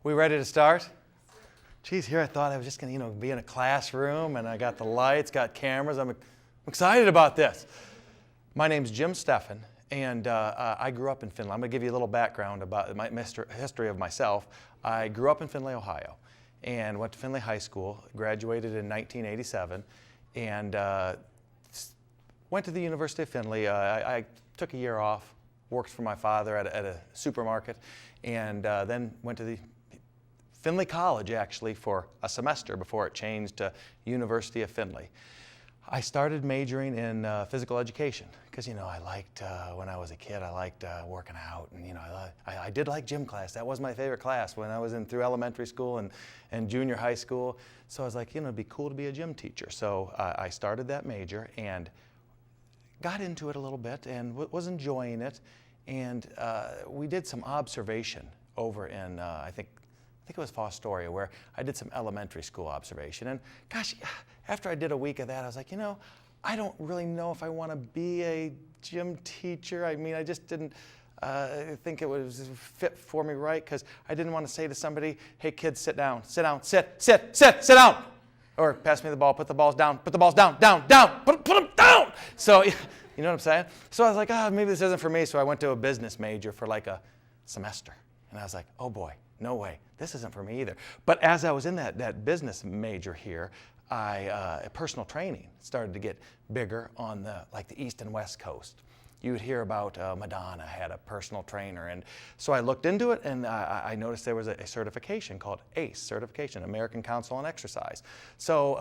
We ready to start? Geez, here I thought I was just going to, be in a classroom, and I got the lights, got cameras. I'm excited about this. My name's Jim Steffen, and I grew up in Finley. I'm going to give you a little background about my history of myself. I grew up in Findlay, Ohio, and went to Findlay High School, graduated in 1987, and went to the University of Findlay. I took a year off, worked for my father at a supermarket, and then went to the Findlay College, actually, for a semester before it changed to University of Findlay. I started majoring in physical education because, I liked, when I was a kid, I liked working out. And, I did like gym class. That was my favorite class when I was through elementary school and junior high school. So I was like, it'd be cool to be a gym teacher. So I started that major and got into it a little bit and was enjoying it. And we did some observation over in, I think it was Fostoria, where I did some elementary school observation. And gosh, after I did a week of that, I was like, I don't really know if I want to be a gym teacher. I mean, I just didn't think it was fit for me right, because I didn't want to say to somebody, hey kids, sit down, sit down. Or pass me the ball, put the balls down, put them down. So, you know what I'm saying? So I was like, maybe this isn't for me. So I went to a business major for like a semester. And I was like, oh boy, no way, this isn't for me either. But as I was in that business major here, personal training started to get bigger on the East and West Coast. You would hear about Madonna had a personal trainer, and so I looked into it, and I noticed there was a certification called ACE certification, American Council on Exercise. So,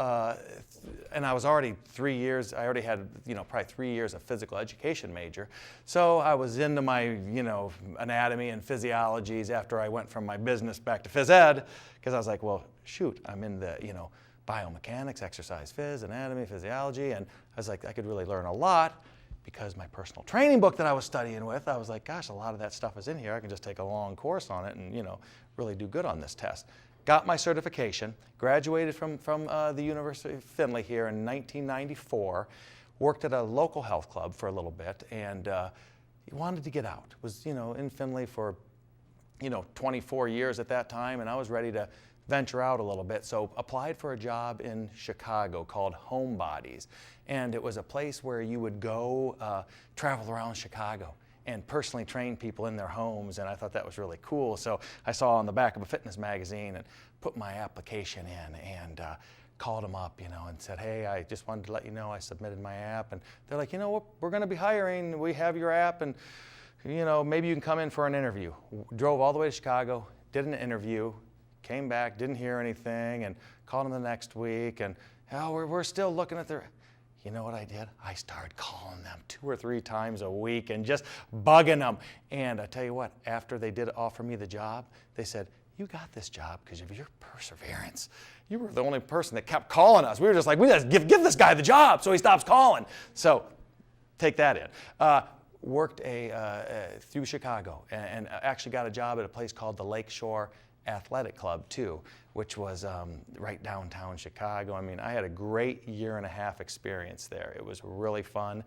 and I was already 3 years. I already had probably 3 years of physical education major. So I was into my anatomy and physiologies after I went from my business back to phys ed, because I was like, well, shoot, I'm in the biomechanics, exercise phys, anatomy, physiology, and I was like, I could really learn a lot. Because my personal training book that I was studying with, I was like, gosh, a lot of that stuff is in here. I can just take a long course on it and, really do good on this test. Got my certification, graduated from the University of Findlay here in 1994, worked at a local health club for a little bit, and wanted to get out. Was, in Findlay for, 24 years at that time, and I was ready to venture out a little bit, so applied for a job in Chicago called Homebodies, and it was a place where you would go travel around Chicago and personally train people in their homes, and I thought that was really cool. So I saw on the back of a fitness magazine and put my application in and called them up, and said, hey, I just wanted to let you know I submitted my app, and they're like, we're going to be hiring, we have your app, and maybe you can come in for an interview. Drove all the way to Chicago, did an interview, came back, didn't hear anything, and called them the next week, and we're still looking at their... You know what I did? I started calling them 2 or 3 times a week and just bugging them. And I tell you what, after they did offer me the job, they said, you got this job because of your perseverance. You were the only person that kept calling us. We were just like, we just give this guy the job so he stops calling. So take that in. Worked through Chicago and actually got a job at a place called the Lakeshore Athletic Club too, which was right downtown Chicago. I mean, I had a great 1.5 year experience there. It was really fun.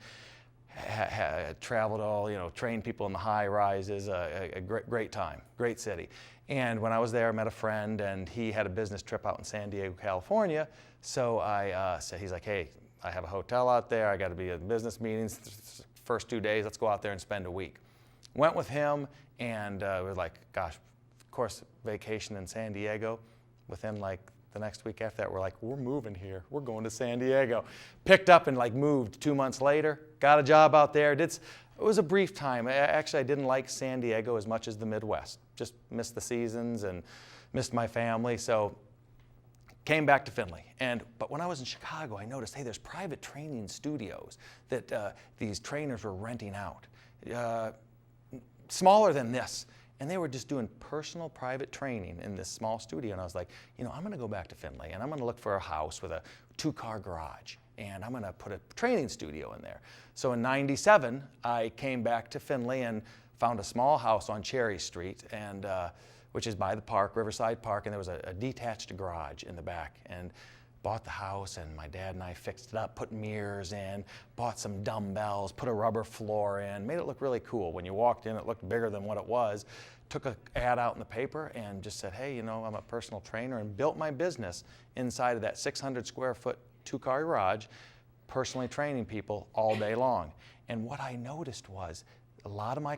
Traveled all, trained people in the high rises, a great time, great city. And when I was there, I met a friend, and he had a business trip out in San Diego, California. So I said, he's like, hey, I have a hotel out there. I got to be in business meetings. First 2 days, let's go out there and spend a week. Went with him, and we were like, gosh, of course, vacation in San Diego. Within the next week after that, we're like, we're moving here. We're going to San Diego. Picked up and moved 2 months later. Got a job out there. It was a brief time. Actually, I didn't like San Diego as much as the Midwest. Just missed the seasons and missed my family. So came back to Findlay. But when I was in Chicago, I noticed, hey, there's private training studios that these trainers were renting out. Smaller than this. And they were just doing personal private training in this small studio. And I was like, I'm going to go back to Findlay, and I'm going to look for a house with a 2-car garage, and I'm going to put a training studio in there. So in '97, I came back to Findlay and found a small house on Cherry Street, and which is by the park, Riverside Park, and there was a detached garage in the back. And bought the house, and my dad and I fixed it up, put mirrors in, bought some dumbbells, put a rubber floor in, made it look really cool. When you walked in, it looked bigger than what it was. Took an ad out in the paper and just said, hey, you know, I'm a personal trainer, and built my business inside of that 600 square foot 2-car garage, personally training people all day long. And what I noticed was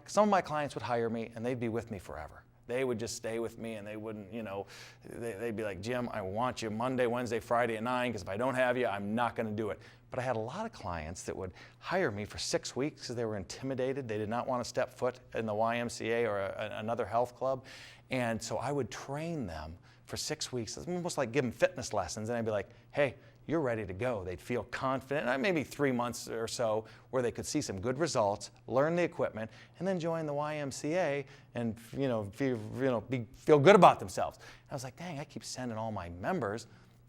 some of my clients would hire me and they'd be with me forever. They would just stay with me, and they wouldn't, you know, they'd be like, Jim, I want you Monday, Wednesday, Friday at 9, because if I don't have you, I'm not going to do it. But I had a lot of clients that would hire me for 6 weeks because they were intimidated. They did not want to step foot in the YMCA or another health club. And so I would train them for 6 weeks. It's almost like give them fitness lessons. And I'd be like, hey, you're ready to go. They'd feel confident, maybe 3 months or so, where they could see some good results, learn the equipment, and then join the YMCA and feel good about themselves. And I was like, dang, I keep sending all my members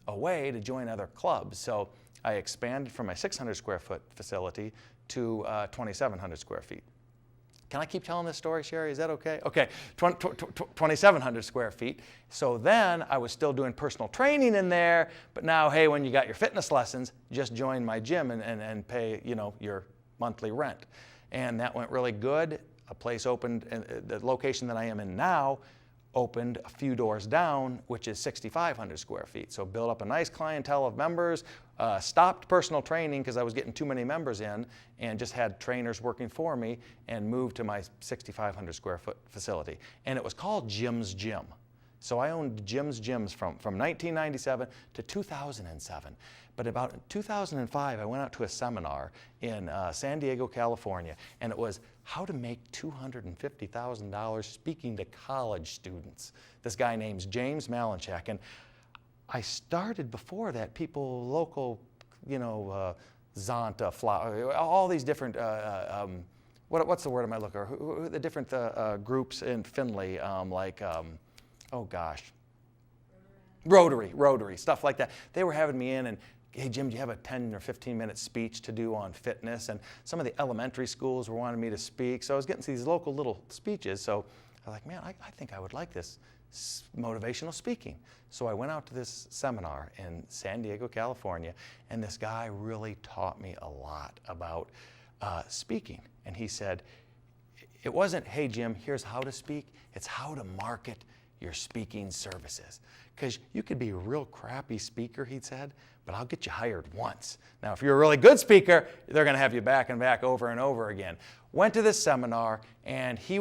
away to join other clubs. So I expanded from my 600 square foot facility to 2,700 square feet. Can I keep telling this story, Sherry? Is that okay? Okay, 2,700 square feet. So then I was still doing personal training in there, but now, hey, when you got your fitness lessons, just join my gym and pay, you know, your monthly rent. And that went really good. A place opened, and the location that I am in now opened a few doors down, which is 6,500 square feet. So built up a nice clientele of members, stopped personal training because I was getting too many members in, and just had trainers working for me, and moved to my 6,500 square foot facility. And it was called Jim's Gym. So I owned Jim's Gyms from 1997 to 2007. But about 2005, I went out to a seminar in San Diego, California, and it was how to make $250,000 speaking to college students. This guy named James Malinchak. And I started before that, people, local, you know, Zonta, Flower, all these different, what's the word am I looking for? The different groups in Findlay, oh gosh, Rotary, stuff like that. They were having me in and, hey, Jim, do you have a 10 or 15-minute speech to do on fitness? And some of the elementary schools were wanting me to speak. So I was getting to these local little speeches. So I was like, man, I think I would like this motivational speaking. So I went out to this seminar in San Diego, California, and this guy really taught me a lot about speaking. And he said, it wasn't, hey, Jim, here's how to speak. It's how to market your speaking services. Because you could be a real crappy speaker, he said, but I'll get you hired once. Now, if you're a really good speaker, they're going to have you back and back over and over again. Went to this seminar, and he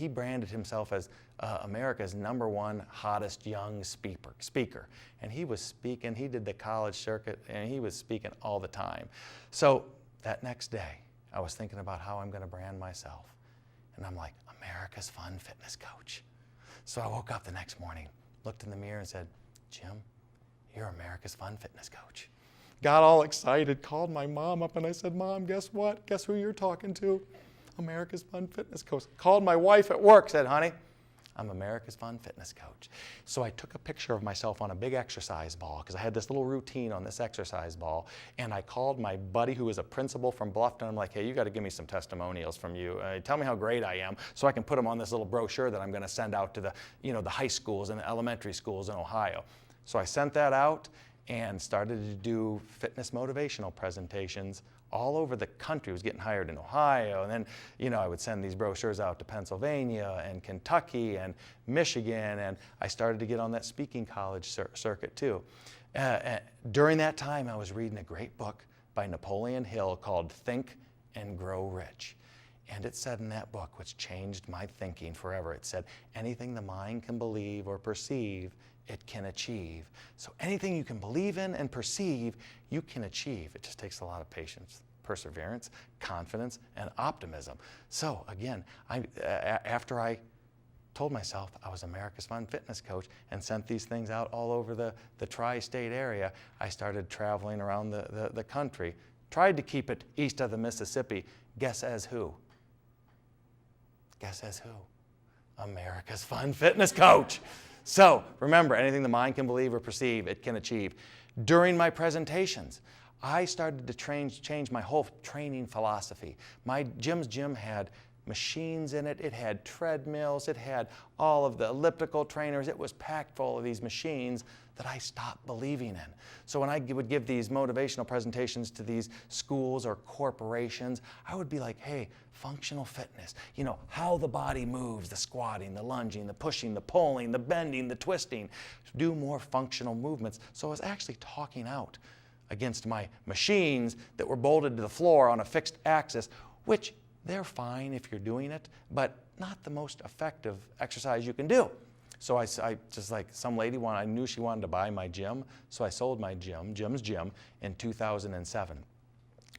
branded himself as America's #1 hottest young speaker. And he was speaking, he did the college circuit, and he was speaking all the time. So that next day, I was thinking about how I'm going to brand myself. And I'm like, America's Fun Fitness Coach. So I woke up the next morning, looked in the mirror and said, Jim, you're America's Fun Fitness Coach. Got all excited, called my mom up, and I said, Mom, guess what? Guess who you're talking to? America's Fun Fitness Coach. Called my wife at work, said, honey, I'm America's Fun Fitness Coach. So I took a picture of myself on a big exercise ball, because I had this little routine on this exercise ball, and I called my buddy who was a principal from Bluffton. I'm like, hey, you got to give me some testimonials from you. Tell me how great I am, so I can put them on this little brochure that I'm going to send out to the high schools and the elementary schools in Ohio. So I sent that out and started to do fitness motivational presentations all over the country. I was getting hired in Ohio, and then I would send these brochures out to Pennsylvania and Kentucky and Michigan, and I started to get on that speaking college circuit too. During that time, I was reading a great book by Napoleon Hill called Think and Grow Rich. And it said in that book, which changed my thinking forever, it said, anything the mind can believe or perceive, it can achieve. So anything you can believe in and perceive, you can achieve. It just takes a lot of patience, perseverance, confidence, and optimism. So again, after I told myself I was America's Fun Fitness Coach and sent these things out all over the tri-state area, I started traveling around the country. Tried to keep it east of the Mississippi. Guess as who? Guess as who? America's Fun Fitness Coach. So remember, anything the mind can believe or perceive, it can achieve. During my presentations, I started to change my whole training philosophy. My Jim's Gym had machines in it. It had treadmills. It had all of the elliptical trainers. It was packed full of these machines that I stopped believing in. So when I would give these motivational presentations to these schools or corporations, I would be like, hey, functional fitness, how the body moves, the squatting, the lunging, the pushing, the pulling, the bending, the twisting, do more functional movements. So I was actually talking out against my machines that were bolted to the floor on a fixed axis, which they're fine if you're doing it, but not the most effective exercise you can do. So I just like some lady I knew she wanted to buy my gym, so I sold my gym, Jim's Gym, in 2007.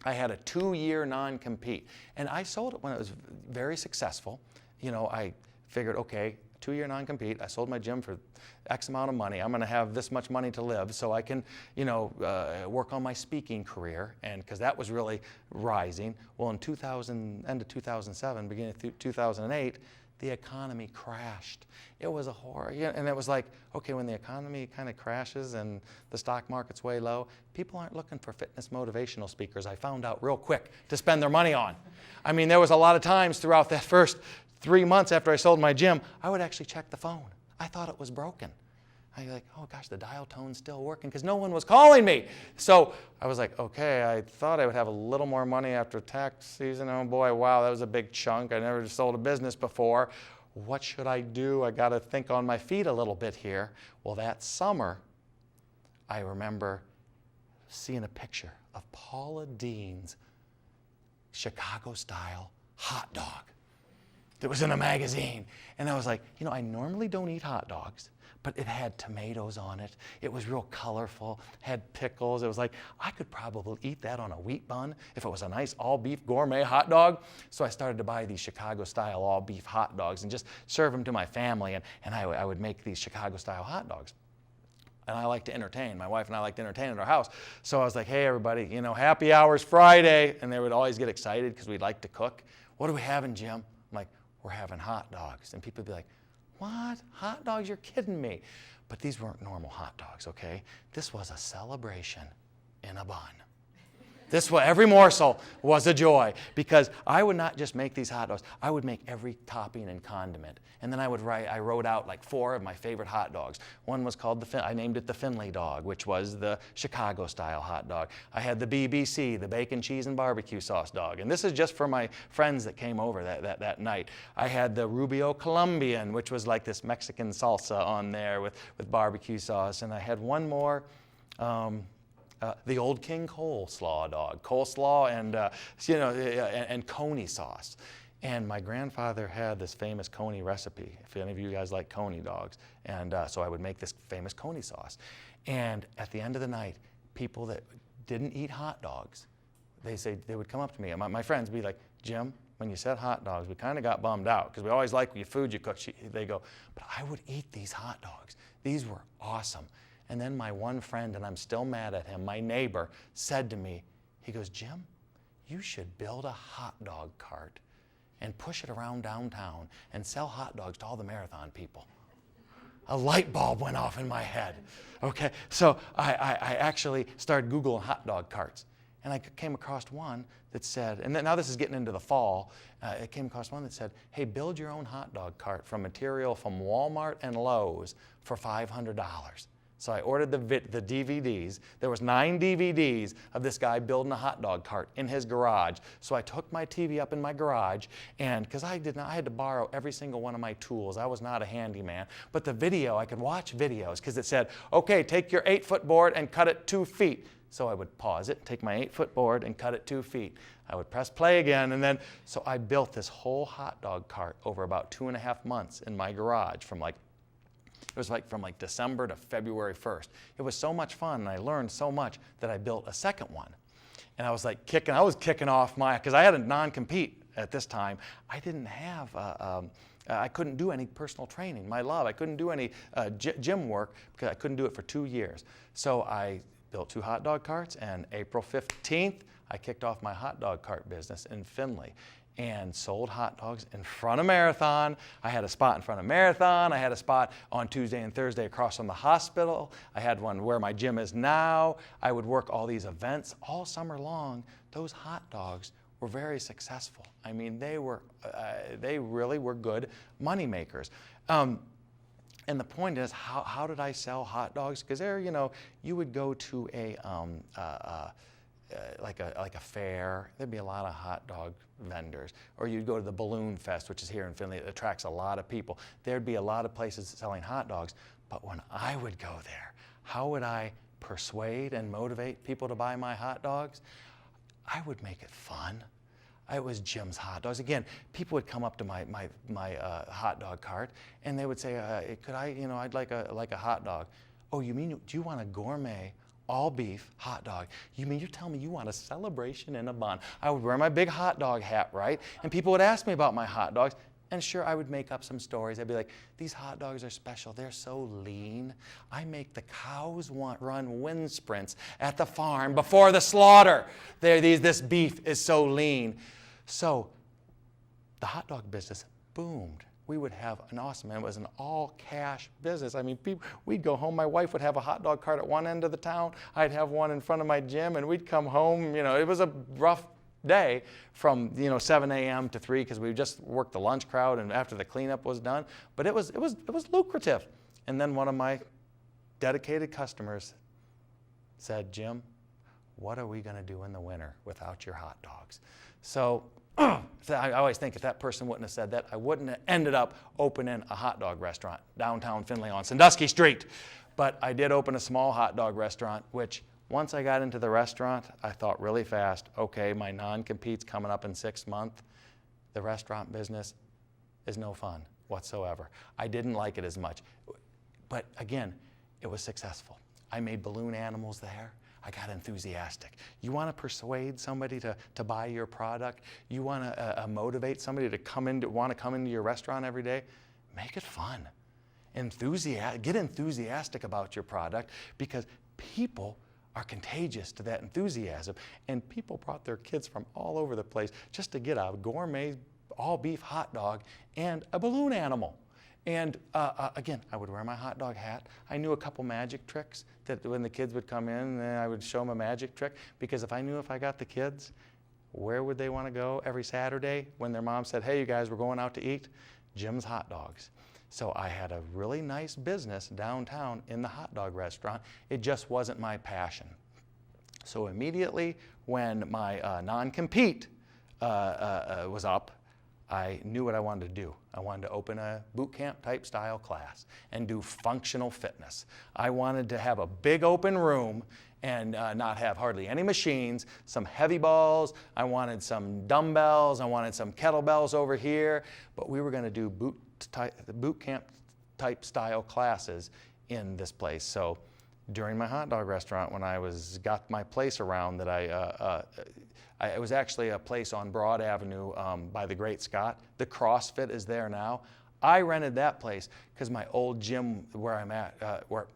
I had a 2-year non-compete, and I sold it when it was very successful. I figured, okay, 2-year non-compete, I sold my gym for X amount of money. I'm going to have this much money to live, so I can, work on my speaking career, and because that was really rising. Well, in end of 2007, beginning of 2008, the economy crashed. It was a horror. And it was like, okay, when the economy kind of crashes and the stock market's way low, people aren't looking for fitness motivational speakers, I found out real quick, to spend their money on. I mean, there was a lot of times throughout that first 3 months after I sold my gym, I would actually check the phone. I thought it was broken. I'd be like, oh gosh, the dial tone's still working, because no one was calling me. So I was like, okay, I thought I would have a little more money after tax season. Oh boy, wow, that was a big chunk. I never sold a business before. What should I do? I got to think on my feet a little bit here. Well, that summer, I remember seeing a picture of Paula Deen's Chicago-style hot dog that was in a magazine. And I was like, I normally don't eat hot dogs, but it had tomatoes on it. It was real colorful, had pickles. It was like, I could probably eat that on a wheat bun if it was a nice all-beef gourmet hot dog. So I started to buy these Chicago-style all-beef hot dogs and just serve them to my family, and I would make these Chicago-style hot dogs. And I like to entertain. My wife and I like to entertain at our house. So I was like, hey, everybody, happy hours Friday. And they would always get excited because we'd like to cook. What are we having, Jim? I'm like, we're having hot dogs. And people would be like, what? Hot dogs? You're kidding me. But these weren't normal hot dogs, okay? This was a celebration in a bun. Every morsel was a joy, because I would not just make these hot dogs. I would make every topping and condiment. And then I wrote out like 4 of my favorite hot dogs. One was called I named it the Finley dog, which was the Chicago-style hot dog. I had the BBC, the bacon, cheese, and barbecue sauce dog. And this is just for my friends that came over that night. I had the Rubio Colombian, which was like this Mexican salsa on there with barbecue sauce. And I had one more, the Old King coleslaw dog, coleslaw and coney sauce. And my grandfather had this famous coney recipe, if any of you guys like coney dogs. And so I would make this famous coney sauce. And at the end of the night, people that didn't eat hot dogs, they would come up to me, and my friends would be like, Jim, when you said hot dogs, we kind of got bummed out, because we always like your food you cook. They go, but I would eat these hot dogs. These were awesome. And then my one friend, and I'm still mad at him, my neighbor, said to me, he goes, Jim, you should build a hot dog cart and push it around downtown and sell hot dogs to all the marathon people. A light bulb went off in my head. Okay, so I actually started Googling hot dog carts. And I came across one that said, and now this is getting into the fall, I came across one that said, hey, build your own hot dog cart from material from Walmart and Lowe's for $500. So I ordered the DVDs. There was 9 DVDs of this guy building a hot dog cart in his garage. So I took my TV up in my garage, and because I had to borrow every single one of my tools. I was not a handyman. But the video, I could watch videos, because it said, okay, take your 8-foot board and cut it 2 feet. So I would pause it, take my 8-foot board and cut it 2 feet. I would press play again, and then, so I built this whole hot dog cart over about 2.5 months in my garage from December to February 1st. It was so much fun, and I learned so much that I built a second one. And I was like kicking off because I had a non-compete at this time. I didn't have, I couldn't do any personal training. My love, I couldn't do any gym work because I couldn't do it for 2 years. So I built 2 hot dog carts, and April 15th, I kicked off my hot dog cart business in Findlay and sold hot dogs in front of Marathon. I had a spot in front of Marathon. I had a spot on Tuesday and Thursday across from the hospital. I had one where my gym is now. I would work all these events all summer long. Those hot dogs were very successful. I mean, they really were good money makers. And the point is, how did I sell hot dogs? Because there, you would go to like a fair. There'd be a lot of hot dog vendors, or you'd go to the Balloon Fest, which is here in Finley. It attracts a lot of people. There'd be a lot of places selling hot dogs. But when I would go there, how would I persuade and motivate people to buy my hot dogs? I would make it fun. It was Jim's Hot Dogs. Again, people would come up to my hot dog cart, and they would say, "Could I? I'd like a hot dog." Oh, you mean do you want a gourmet all beef hot dog? You mean you're telling me you want a celebration in a bun? I would wear my big hot dog hat, right? And people would ask me about my hot dogs. And sure, I would make up some stories. I'd be like, these hot dogs are special. They're so lean. I make the cows run wind sprints at the farm before the slaughter. This beef is so lean. So the hot dog business boomed. We would have an awesome, and it was an all-cash business. I mean, we'd go home. My wife would have a hot dog cart at one end of the town. I'd have one in front of my gym, and we'd come home. It was a rough day from 7 a.m. to 3 because we just worked the lunch crowd and after the cleanup was done. But it was lucrative. And then one of my dedicated customers said, "Jim, what are we going to do in the winter without your hot dogs?" So I always think if that person wouldn't have said that, I wouldn't have ended up opening a hot dog restaurant downtown Findlay on Sandusky Street. But I did open a small hot dog restaurant, which once I got into the restaurant, I thought really fast, okay, my non-compete's coming up in 6 months. The restaurant business is no fun whatsoever. I didn't like it as much. But again, it was successful. I made balloon animals there. I got enthusiastic. You want to persuade somebody to buy your product? You want to motivate somebody to want to come into your restaurant every day? Make it fun. Get enthusiastic about your product, because people are contagious to that enthusiasm. And people brought their kids from all over the place just to get a gourmet all-beef hot dog and a balloon animal. And again, I would wear my hot dog hat. I knew a couple magic tricks that when the kids would come in, I would show them a magic trick, because if I knew if I got the kids, where would they want to go every Saturday when their mom said, "Hey, you guys, we're going out to eat"? Jim's Hot Dogs. So I had a really nice business downtown in the hot dog restaurant. It just wasn't my passion. So immediately when my non-compete was up, I knew what I wanted to do. I wanted to open a boot camp type style class and do functional fitness. I wanted to have a big open room and not have hardly any machines, some heavy balls. I wanted some dumbbells. I wanted some kettlebells over here. But we were going to do boot camp type style classes in this place. So during my hot dog restaurant, when I got my place around, that it was actually a place on Broad Avenue by the Great Scott. The CrossFit is there now. I rented that place because my old gym where I'm at, where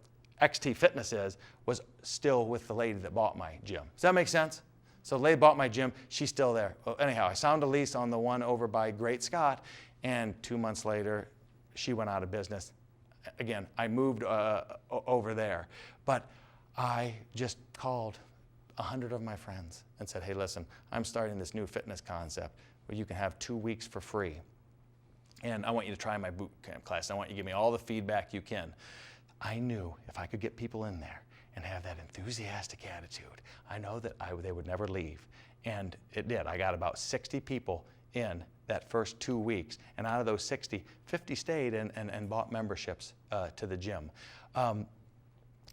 XT Fitness is, was still with the lady that bought my gym. Does that make sense? So the lady bought my gym. She's still there. Well, anyhow, I signed a lease on the one over by Great Scott, and 2 months later, she went out of business. Again, I moved over there. But I just called 100 of my friends and said, "Hey, listen, I'm starting this new fitness concept where you can have 2 weeks for free. And I want you to try my boot camp class. I want you to give me all the feedback you can." I knew if I could get people in there and have that enthusiastic attitude, I know that they would never leave. And it did. I got about 60 people in that first 2 weeks. And out of those 60, 50 stayed and bought memberships to the gym.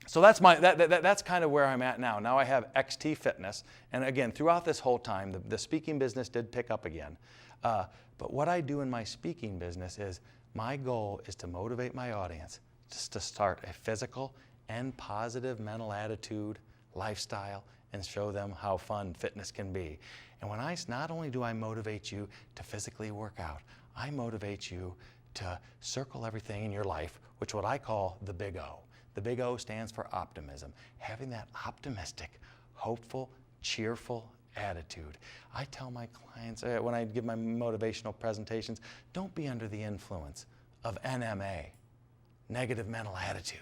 So that's kind of where I'm at now. Now I have XT Fitness. And again, throughout this whole time, the speaking business did pick up again. But what I do in my speaking business is my goal is to motivate my audience just to start a physical and positive mental attitude, lifestyle, and show them how fun fitness can be. And not only do I motivate you to physically work out, I motivate you to circle everything in your life, which what I call the Big O. The Big O stands for optimism, having that optimistic, hopeful, cheerful attitude. I tell my clients when I give my motivational presentations, don't be under the influence of NMA, negative mental attitude.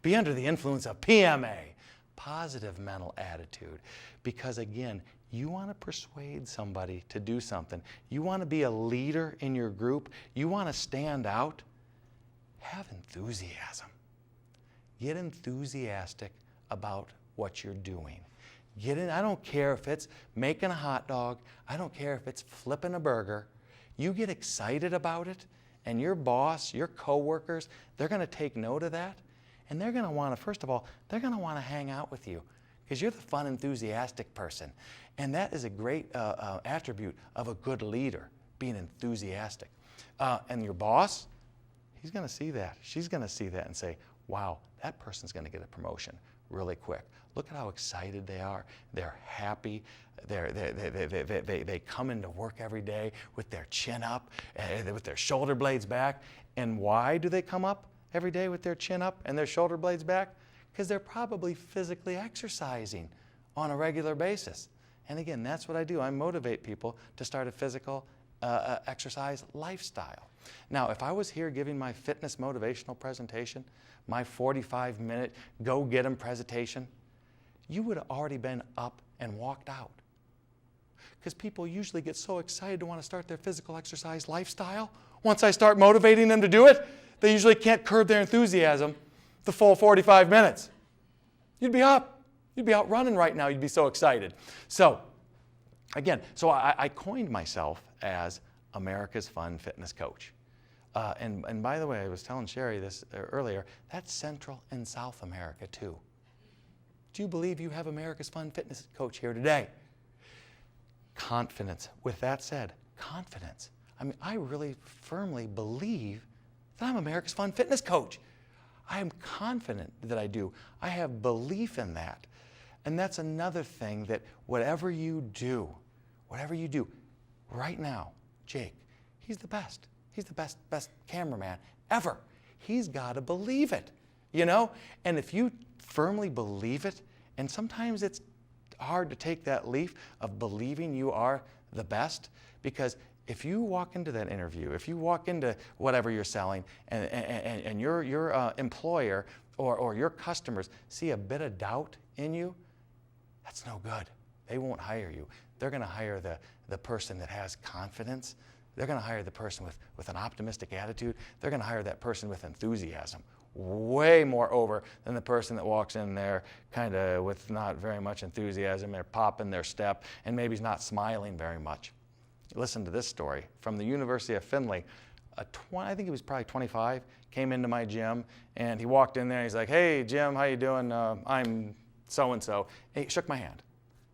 Be under the influence of PMA, positive mental attitude. Because again, You want to persuade somebody to do something. You want to be a leader in your group. You want to stand out. Have enthusiasm. Get enthusiastic about what you're doing. Get in. I don't care if it's making a hot dog. I don't care if it's flipping a burger. You get excited about it, and your boss, your coworkers, they're going to take note of that, and they're going to want to, first of all, they're going to want to hang out with you because you're the fun, enthusiastic person. And that is a great attribute of a good leader, being enthusiastic. And your boss, he's going to see that. She's going to see that and say, wow, that person's going to get a promotion really quick. Look at how excited they are. They're happy. They come into work every day with their chin up, with their shoulder blades back. And why do they come up every day with their chin up and their shoulder blades back? Because they're probably physically exercising on a regular basis. And again, that's what I do. I motivate people to start a physical exercise lifestyle. Now, if I was here giving my fitness motivational presentation, my 45-minute go-get-'em presentation, you would have already been up and walked out. Because people usually get so excited to want to start their physical exercise lifestyle. Once I start motivating them to do it, they usually can't curb their enthusiasm the full 45 minutes. You'd be up. You'd be out running right now. You'd be so excited. So, again, I coined myself as America's Fun Fitness Coach. And by the way, I was telling Sherry this earlier, that's Central and South America too. Do you believe you have America's Fun Fitness Coach here today? Confidence. With that said, confidence. I mean, I really firmly believe that I'm America's Fun Fitness Coach. I am confident that I do. I have belief in that. And that's another thing that whatever you do right now, Jake, he's the best. He's the best cameraman ever. He's got to believe it, you know? And if you firmly believe it, and sometimes it's hard to take that leap of believing you are the best, because if you walk into that interview, if you walk into whatever you're selling, and your employer or your customers see a bit of doubt in you, that's no good. They won't hire you. They're going to hire the person that has confidence. They're going to hire the person with an optimistic attitude. They're going to hire that person with enthusiasm. Way more over than the person that walks in there kind of with not very much enthusiasm. They're popping their step and maybe he's not smiling very much. Listen to this story from the University of Findlay. I think he was probably 25, came into my gym and he walked in there and he's like, hey Jim, how you doing? I'm so-and-so. And he shook my hand.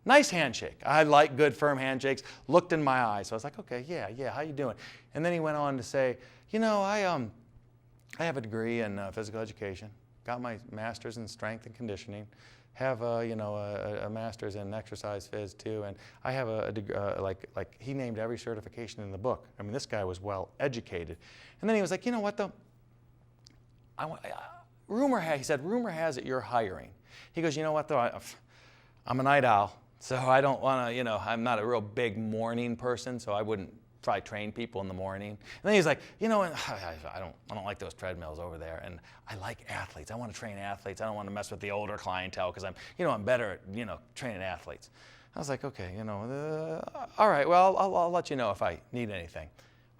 Nice handshake. I like good firm handshakes. Looked in my eyes. So I was like, okay, yeah, how you doing? And then he went on to say, you know, I have a degree in physical education, got my master's in strength and conditioning, have a master's in exercise phys too, and I have a degree, like he named every certification in the book. I mean, this guy was well educated. And then he was like, you know what though? Rumor has it you're hiring. He goes, you know what though? I'm a night owl, so I don't want to, I'm not a real big morning person, so I wouldn't try train people in the morning. And then he's like, I don't like those treadmills over there, and I like athletes. I want to train athletes. I don't want to mess with the older clientele because I'm better at training athletes. I was like, okay, all right, well, I'll let you know if I need anything.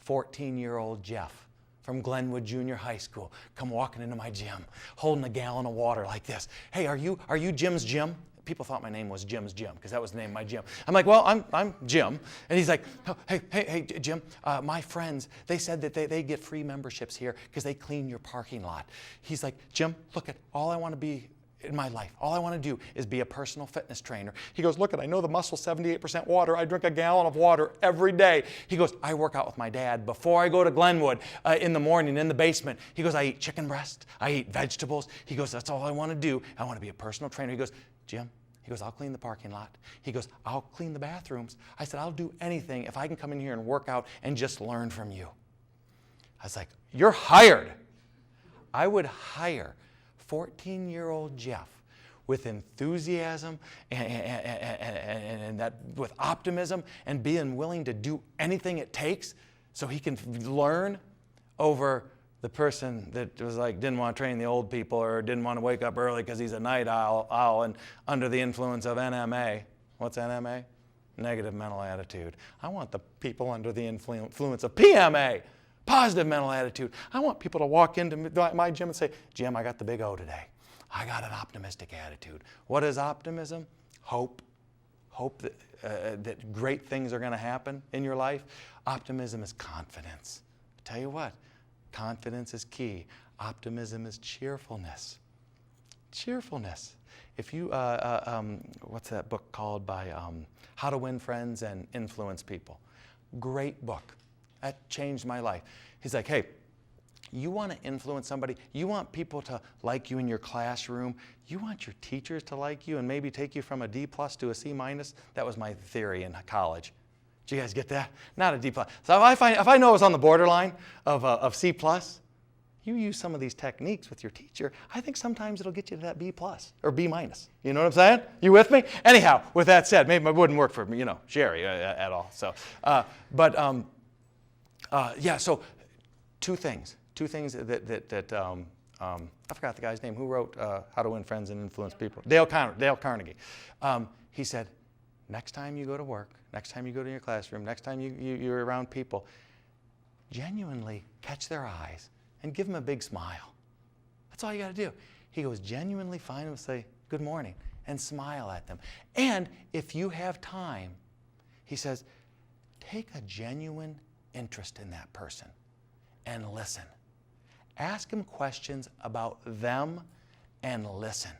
14-year-old Jeff from Glenwood Junior High School come walking into my gym, holding a gallon of water like this. Hey, are you Jim's Jim? People thought my name was Jim's Gym because that was the name of my gym. I'm like, well, I'm Jim. And he's like, oh, hey, Jim, my friends, they said that they get free memberships here because they clean your parking lot. He's like, Jim, look at all I want to be in my life. All I want to do is be a personal fitness trainer. He goes, look, I know the muscle's 78% water. I drink a gallon of water every day. He goes, I work out with my dad before I go to Glenwood in the morning in the basement. He goes, I eat chicken breast. I eat vegetables. He goes, that's all I want to do. I want to be a personal trainer. He goes, Jim, he goes, I'll clean the parking lot. He goes, I'll clean the bathrooms. I said, I'll do anything if I can come in here and work out and just learn from you. I was like, you're hired. I would hire 14-year-old Jeff with enthusiasm and that with optimism and being willing to do anything it takes so he can learn over the person that was like didn't want to train the old people or didn't want to wake up early because he's a night owl and under the influence of NMA. What's NMA? negative mental attitude. I want the people under the influence of PMA, positive mental attitude. I want people to walk into my gym and say, Jim, I got the big O today. I got an optimistic attitude. What is optimism? Hope. Hope that great things are going to happen in your life. Optimism is confidence. I tell you what, confidence is key. Optimism is cheerfulness. Cheerfulness. If you, what's that book called by How to Win Friends and Influence People? Great book. That changed my life. He's like, hey, you want to influence somebody? You want people to like you in your classroom? You want your teachers to like you and maybe take you from a D+ to a C-? That was my theory in college. Did you guys get that? Not a D+. So if I know I was on the borderline of C+, you use some of these techniques with your teacher, I think sometimes it'll get you to that B+ or B-. You know what I'm saying? You with me? Anyhow, with that said, maybe it wouldn't work for me, Sherry at all. So, yeah. So, two things that I forgot the guy's name who wrote How to Win Friends and Influence People. Dale Carnegie. He said, next time you go to work, next time you go to your classroom, next time you're around people, genuinely catch their eyes and give them a big smile. That's all you got to do. He goes, genuinely find them and say, good morning, and smile at them. And if you have time, he says, take a genuine interest in that person and listen. Ask them questions about them and listen.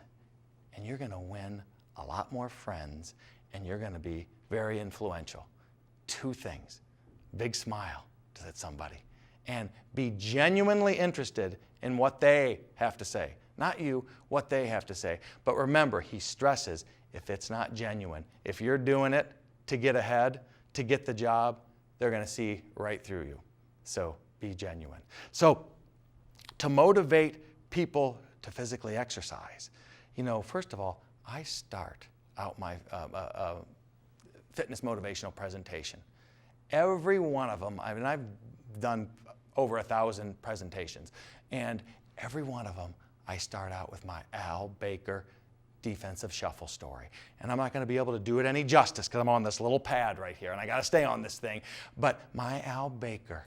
And you're going to win a lot more friends and you're going to be very influential. Two things. Big smile to somebody. And be genuinely interested in what they have to say. Not you, what they have to say. But remember, he stresses, if it's not genuine, if you're doing it to get ahead, to get the job, they're going to see right through you. So be genuine. So to motivate people to physically exercise, first of all, I start out my fitness motivational presentation. Every one of them, I've done over 1,000 presentations, and every one of them, I start out with my Al Baker defensive shuffle story. And I'm not going to be able to do it any justice because I'm on this little pad right here, and I got to stay on this thing. But my Al Baker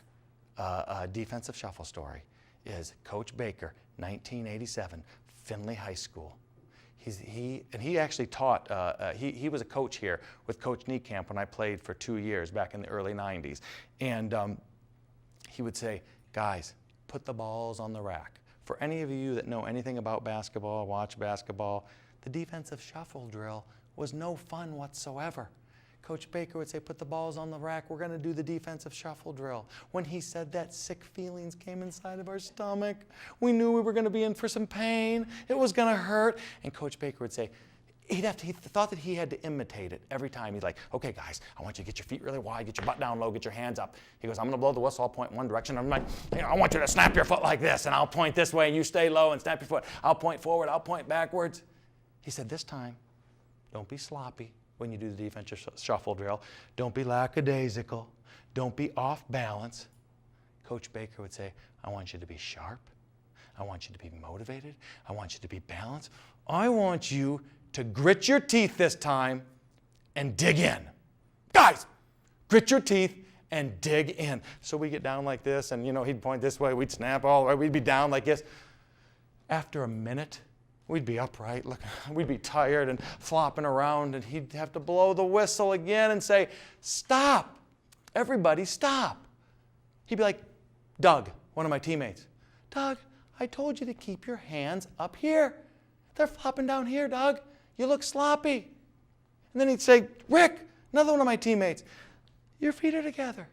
defensive shuffle story is Coach Baker, 1987, Findlay High School. He actually taught, he was a coach here with Coach Niekamp when I played for 2 years back in the early 90s. And he would say, guys, put the balls on the rack. For any of you that know anything about basketball, watch basketball, the defensive shuffle drill was no fun whatsoever. Coach Baker would say, put the balls on the rack, we're going to do the defensive shuffle drill. When he said that, sick feelings came inside of our stomach. We knew we were going to be in for some pain. It was going to hurt. And Coach Baker would say, he thought that he had to imitate it every time. He's like, okay, guys, I want you to get your feet really wide, get your butt down low, get your hands up. He goes, I'm going to blow the whistle, I'll point in one direction. I'm like, I want you to snap your foot like this, and I'll point this way, and you stay low and snap your foot. I'll point forward, I'll point backwards. He said, this time, don't be sloppy when you do the defensive shuffle drill. Don't be lackadaisical. Don't be off balance. Coach Baker would say, I want you to be sharp. I want you to be motivated. I want you to be balanced. I want you to grit your teeth this time and dig in. Guys, grit your teeth and dig in. So we get down like this, and he'd point this way, we'd snap all the way, we'd be down like this. After a minute, we'd be upright, we'd be tired and flopping around, and he'd have to blow the whistle again and say, stop, everybody stop. He'd be like, Doug, one of my teammates, Doug, I told you to keep your hands up here. They're flopping down here, Doug. You look sloppy. And then he'd say, Rick, another one of my teammates, your feet are together.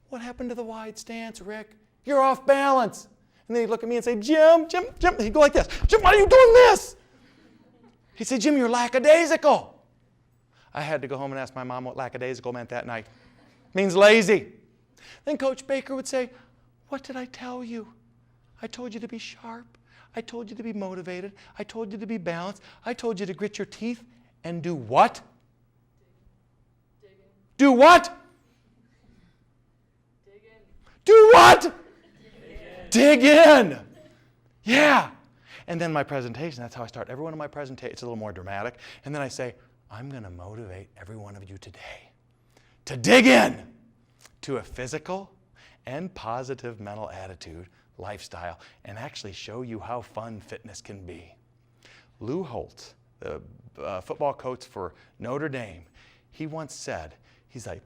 What happened to the wide stance, Rick? You're off balance. And then he'd look at me and say, Jim. He'd go like this. Jim, why are you doing this? He'd say, Jim, you're lackadaisical. I had to go home and ask my mom what lackadaisical meant that night. It means lazy. Then Coach Baker would say, what did I tell you? I told you to be sharp. I told you to be motivated. I told you to be balanced. I told you to grit your teeth and do what? Dig in. Do what? Dig in. Do what? Dig in. Yeah. And then my presentation, that's how I start every one of my presentations. It's a little more dramatic. And then I say, I'm going to motivate every one of you today to dig in to a physical and positive mental attitude, lifestyle, and actually show you how fun fitness can be. Lou Holtz, the football coach for Notre Dame, he once said, he's like,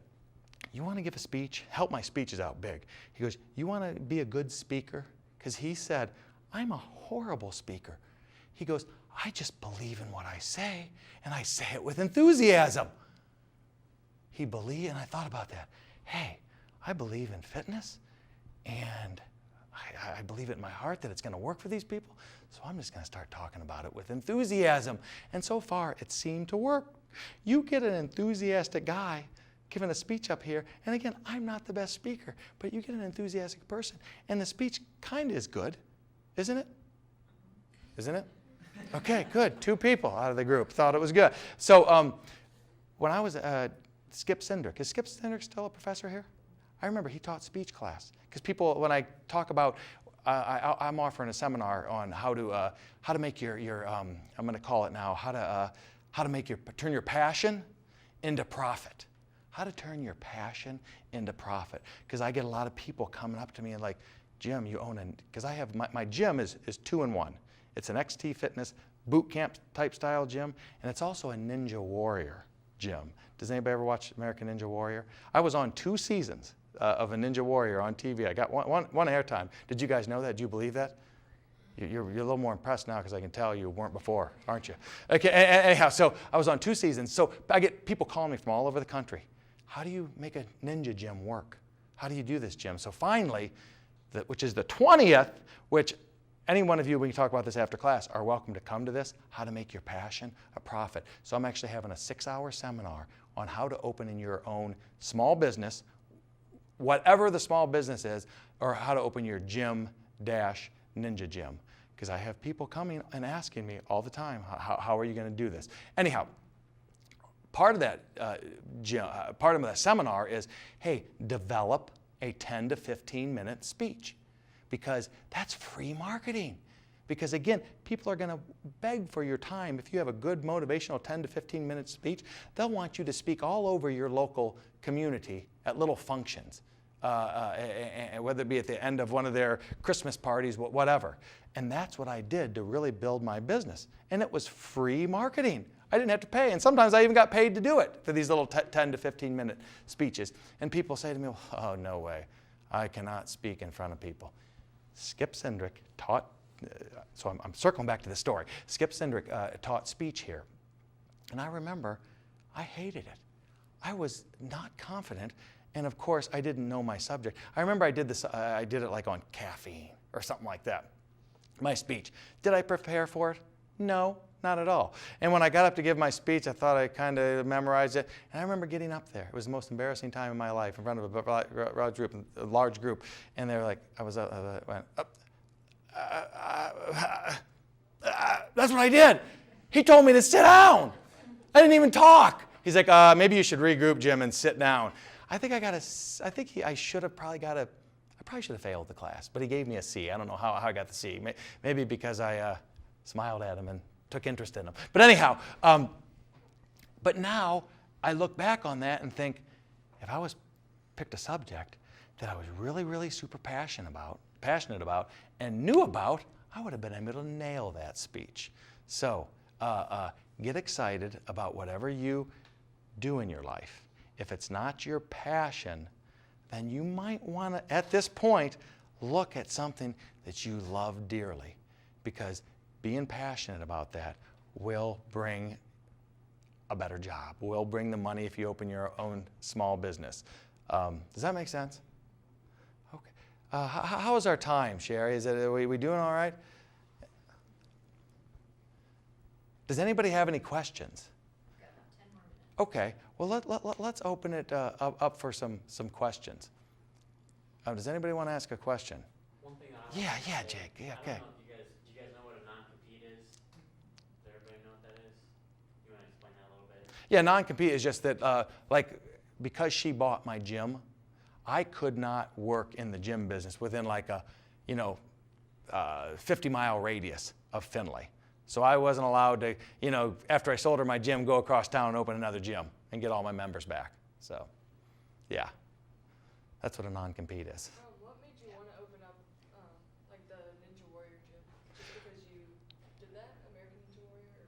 you want to give a speech? Help my speeches out big. He goes, you want to be a good speaker? Because he said, I'm a horrible speaker. He goes, I just believe in what I say, and I say it with enthusiasm. He believed, and I thought about that. Hey, I believe in fitness, and I believe it in my heart that it's going to work for these people, so I'm just going to start talking about it with enthusiasm. And so far, it seemed to work. You get an enthusiastic guy giving a speech up here, and again, I'm not the best speaker, but you get an enthusiastic person, and the speech kind of is good, isn't it? Isn't it? Okay, good. 2 people out of the group thought it was good. So when I was Skip Cindric, is Skip Cindric still a professor here? I remember he taught speech class. Because people, when I talk about, I'm offering a seminar on how to make your I'm going to call it now, how to make turn your passion into profit. How to turn your passion into profit. Because I get a lot of people coming up to me and like, Jim, you own because I have, my gym is 2-in-1. It's an XT Fitness boot camp type style gym, and it's also a Ninja Warrior gym. Does anybody ever watch American Ninja Warrior? I was on 2 seasons of a Ninja Warrior on TV. I got one airtime. Did you guys know that? Do you believe that? You're a little more impressed now because I can tell you weren't before, aren't you? Okay, anyhow, so I was on 2 seasons. So I get people calling me from all over the country. How do you make a ninja gym work? How do you do this, Jim? So finally, which is the 20th, which any one of you, we can talk about this after class, are welcome to come to this, how to make your passion a profit. So I'm actually having a 6-hour seminar on how to open in your own small business, whatever the small business is, or how to open your gym-ninja gym. Because I have people coming and asking me all the time, how are you going to do this? Anyhow, part of that part of that seminar is, hey, develop a 10 to 15 minute speech. Because that's free marketing. Because again, people are going to beg for your time. If you have a good motivational 10 to 15 minute speech, they'll want you to speak all over your local community at little functions, whether it be at the end of one of their Christmas parties, whatever. And that's what I did to really build my business. And it was free marketing. I didn't have to pay. And sometimes I even got paid to do it for these little 10 to 15 minute speeches. And people say to me, oh, no way. I cannot speak in front of people. Skip Cindric taught, so I'm circling back to the story. Skip Cindric taught speech here. And I remember I hated it. I was not confident. And of course, I didn't know my subject. I remember I did it like on caffeine or something like that. My speech. Did I prepare for it? No, not at all. And when I got up to give my speech, I thought I kind of memorized it. And I remember getting up there. It was the most embarrassing time in my life in front of a large group. And they were like, I went up. That's what I did. He told me to sit down. I didn't even talk. He's like, maybe you should regroup, Jim, and sit down. I probably should have failed the class, but he gave me a C. I don't know how I got the C. Maybe because I smiled at him and took interest in him. But anyhow, but now I look back on that and think, if I picked a subject that I was really, really super passionate about, and knew about, I would have been able to nail that speech. So get excited about whatever you do in your life. If it's not your passion, then you might want to, at this point, look at something that you love dearly, because being passionate about that will bring a better job, will bring the money if you open your own small business. Does that make sense? Okay. How is our time, Sherry? Are we doing all right? Does anybody have any questions? We've got about 10 more minutes. Okay. Well, let's open it up for some questions. Does anybody want to ask a question? One thing Yeah, Jake. Yeah, okay. Do you guys know what a non-compete is? Does everybody know what that is? You want to explain that a little bit? Yeah, non-compete is just that, because she bought my gym, I could not work in the gym business within like a, 50-mile radius of Findlay. So I wasn't allowed to, after I sold her my gym, go across town and open another gym and get all my members back. So, yeah, that's what a non-compete is. What made you want to open up like the Ninja Warrior gym? Just because you did that, American Ninja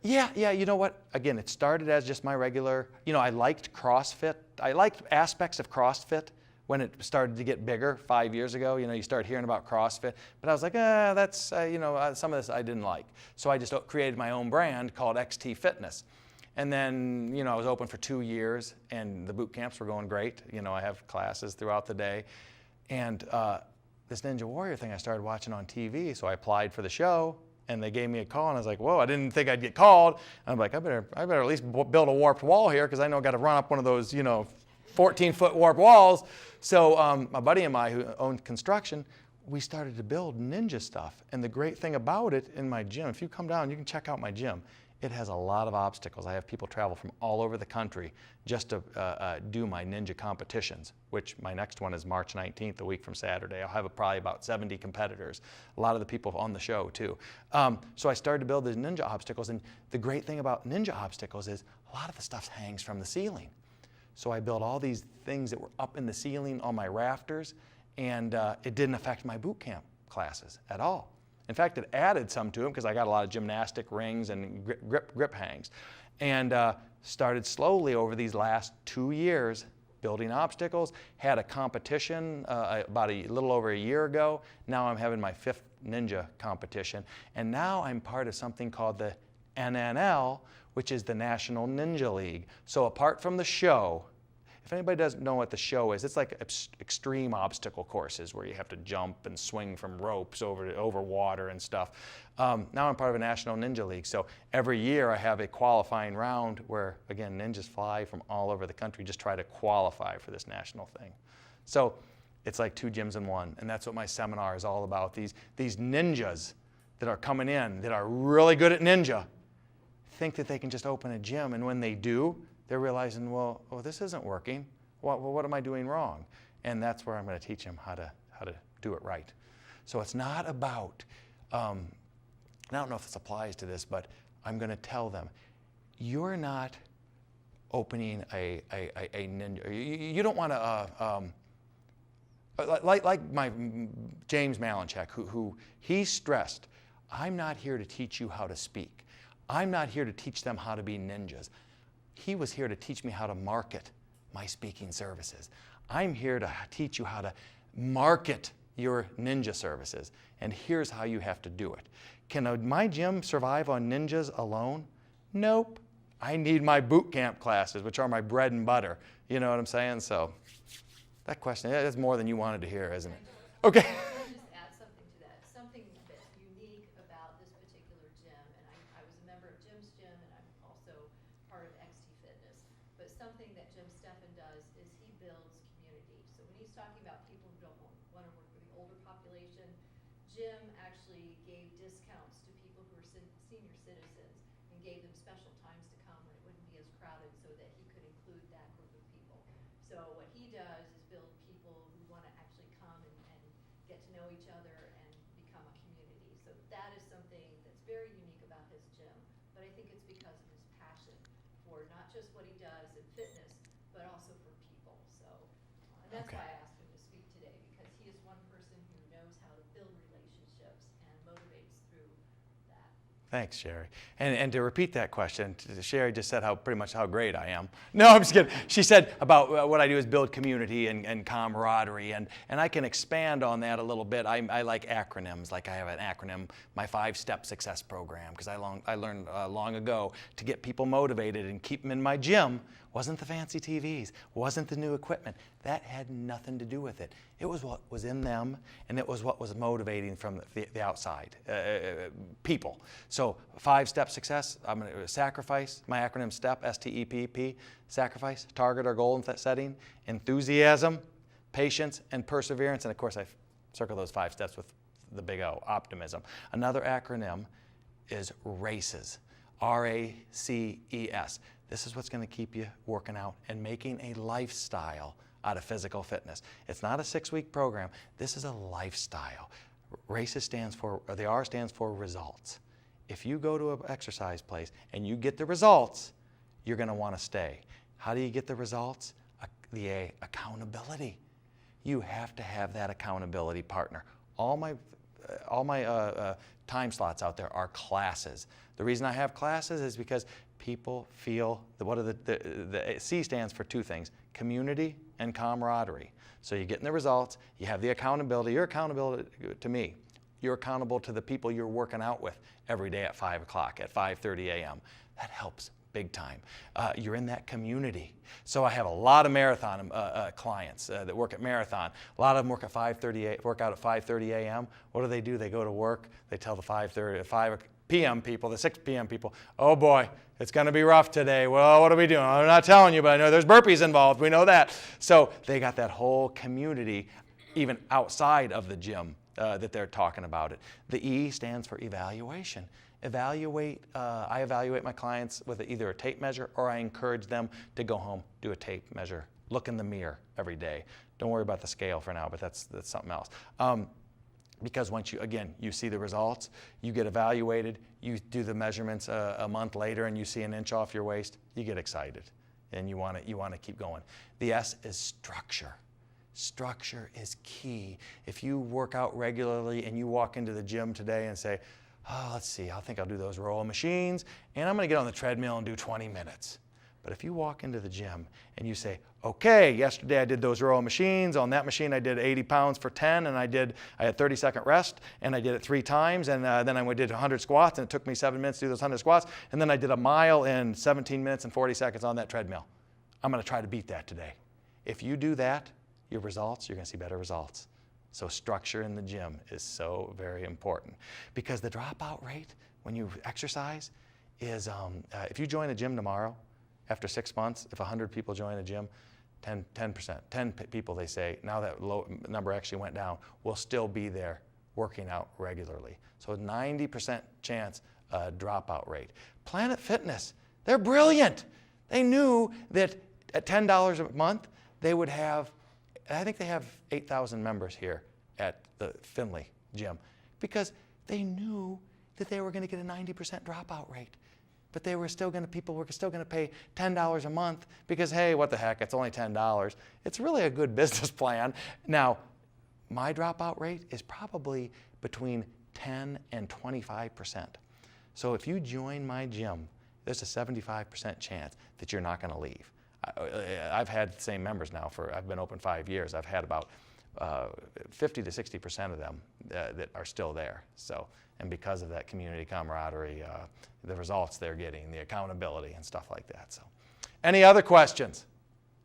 Warrior? Yeah, you know what? Again, it started as just my regular, I liked CrossFit. I liked aspects of CrossFit when it started to get bigger 5 years ago. You start hearing about CrossFit. But I was like, that's, some of this I didn't like. So I just created my own brand called XT Fitness. And then, I was open for 2 years, and the boot camps were going great. I have classes throughout the day. And this Ninja Warrior thing I started watching on TV, so I applied for the show, and they gave me a call, and I was like, whoa, I didn't think I'd get called. And I'm like, I better at least build a warped wall here, because I know I've got to run up one of those, 14-foot warped walls. So a buddy of mine who owned construction, we started to build ninja stuff. And the great thing about it in my gym, if you come down, you can check out my gym. It has a lot of obstacles. I have people travel from all over the country just to do my ninja competitions, which my next one is March 19th, a week from Saturday. I'll have probably about 70 competitors, a lot of the people on the show too. So I started to build these ninja obstacles, and the great thing about ninja obstacles is a lot of the stuff hangs from the ceiling. So I built all these things that were up in the ceiling on my rafters, and it didn't affect my boot camp classes at all. In fact, it added some to them because I got a lot of gymnastic rings and grip hangs. And started slowly over these last 2 years building obstacles. Had a competition about a little over a year ago. Now I'm having my 5th ninja competition. And now I'm part of something called the NNL, which is the National Ninja League. So apart from the show, if anybody doesn't know what the show is, it's like extreme obstacle courses where you have to jump and swing from ropes over water and stuff. Now I'm part of a National Ninja League. So every year I have a qualifying round where, again, ninjas fly from all over the country, just try to qualify for this national thing. So it's like 2 gyms in one, and that's what my seminar is all about. These ninjas that are coming in that are really good at ninja think that they can just open a gym, and when they do, they're realizing, well, this isn't working. What am I doing wrong? And that's where I'm going to teach them how to do it right. So it's not about, I don't know if this applies to this, but I'm going to tell them, you're not opening a ninja. You don't want to, like my James Malinchak, who he stressed, I'm not here to teach you how to speak. I'm not here to teach them how to be ninjas. He was here to teach me how to market my speaking services. I'm here to teach you how to market your ninja services. And here's how you have to do it. Can my gym survive on ninjas alone? Nope. I need my boot camp classes, which are my bread and butter. You know what I'm saying? So that question, that's more than you wanted to hear, isn't it? Okay. Just add something to that. Something that's unique about this particular gym, and I was a member of Jim's gym, and I'm also part of XT Fitness. But something that Steffen does is he builds community. So when he's talking about people who don't want to work with the older population, Jim actually gave discounts to people who are senior citizens and gave them special times to come when it wouldn't be as crowded so that he could include that group of people. So what he does is build people who want to actually come and get to know each other and become a community. So that is something that's very unique about his gym. But I think it's because of his passion for not just what he does in fitness, but also for people. So, and that's why I asked him to speak today, because he is one person who knows how to build relationships and motivates through that. Thanks, Sherry. And to repeat that question, Sherry just said pretty much how great I am. No, I'm just kidding. She said about what I do is build community and camaraderie, and I can expand on that a little bit. I like acronyms. Like I have an acronym, my 5-step success program, because I learned long ago to get people motivated and keep them in my gym wasn't the fancy TVs, wasn't the new equipment. That had nothing to do with it. It was what was in them, and it was what was motivating from the outside, people. So 5-step success, I'm going to sacrifice, my acronym STEP, S-T-E-P-P, sacrifice, target or goal setting, enthusiasm, patience, and perseverance. And of course, I circle those 5 steps with the big O, optimism. Another acronym is RACES, R-A-C-E-S. This is what's going to keep you working out and making a lifestyle out of physical fitness. It's not a 6-week program. This is a lifestyle. RACES stands for, or the R stands for results. if you go to an exercise place and you get the results, you're going to want to stay. How do you get the results? The accountability. You have to have that accountability partner. All my time slots out there are classes. The reason I have classes is because people feel that the C stands for two things: community and camaraderie. So you're getting the results, you have the accountability. You're accountable to me. You're accountable to the people you're working out with every day at 5 o'clock, at 5:30 a.m. That helps big time. You're in that community. So I have a lot of marathon clients that work at Marathon. A lot of them work out at 5:30 a.m. What do? They go to work. They tell the 5 p.m. people, the 6 p.m. people, oh boy, it's going to be rough today. Well, what are we doing? I'm not telling you, but I know there's burpees involved. We know that. So they got that whole community, even outside of the gym, that they're talking about it. The E stands for evaluation. I evaluate my clients with either a tape measure, or I encourage them to go home, do a tape measure, look in the mirror every day. Don't worry about the scale for now, but that's something else. Because once you see the results, you get evaluated, you do the measurements a month later and you see an inch off your waist, you get excited and you want to keep going. The S is structure. Structure is key. If you work out regularly and you walk into the gym today and say, oh, let's see, I think I'll do those row of machines and I'm going to get on the treadmill and do 20 minutes. But if you walk into the gym and you say, okay, yesterday I did those row of machines. On that machine I did 80 pounds for 10, and I had 30-second rest, and I did it 3 times, and then I did 100 squats, and it took me 7 minutes to do those 100 squats, and then I did a mile in 17 minutes and 40 seconds on that treadmill. I'm going to try to beat that today. If you do that, your results, you're going to see better results. So structure in the gym is so very important, because the dropout rate when you exercise is, if you join a gym tomorrow, after 6 months, if 100 people join a gym, 10%, 10 people, they say, now that number actually went down, will still be there working out regularly. So 90% chance dropout rate. Planet Fitness, they're brilliant. They knew that at $10 a month, they would have, I think they have 8,000 members here at the Finley gym, because they knew that they were going to get a 90% dropout rate. But people were still going to pay $10 a month because, hey, what the heck, it's only $10. It's really a good business plan. Now, my dropout rate is probably between 10 and 25%. So if you join my gym, there's a 75% chance that you're not going to leave. I've had the same members now I've been open 5 years. I've had about 50 to 60% of them that are still there. So, and because of that community camaraderie, the results they're getting, the accountability and stuff like that. So, any other questions?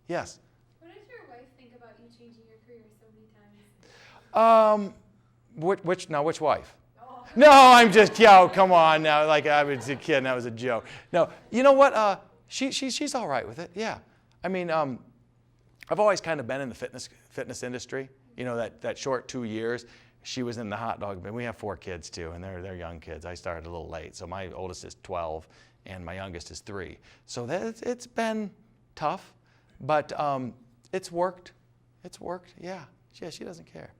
Yes? What does your wife think about you changing your career so many times? Which wife? Oh. No, I'm just, come on now. Like, I was a kid and that was a joke. No, you know what? She's all right with it, yeah. I mean, I've always kind of been in the fitness industry. You know, that short 2 years, she was in the hot dog. But we have 4 kids too, and they're young kids. I started a little late, so my oldest is 12, and my youngest is 3. So it's been tough, but it's worked. It's worked, yeah. She doesn't care.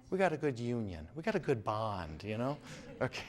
We got a good union. We got a good bond, you know? Okay.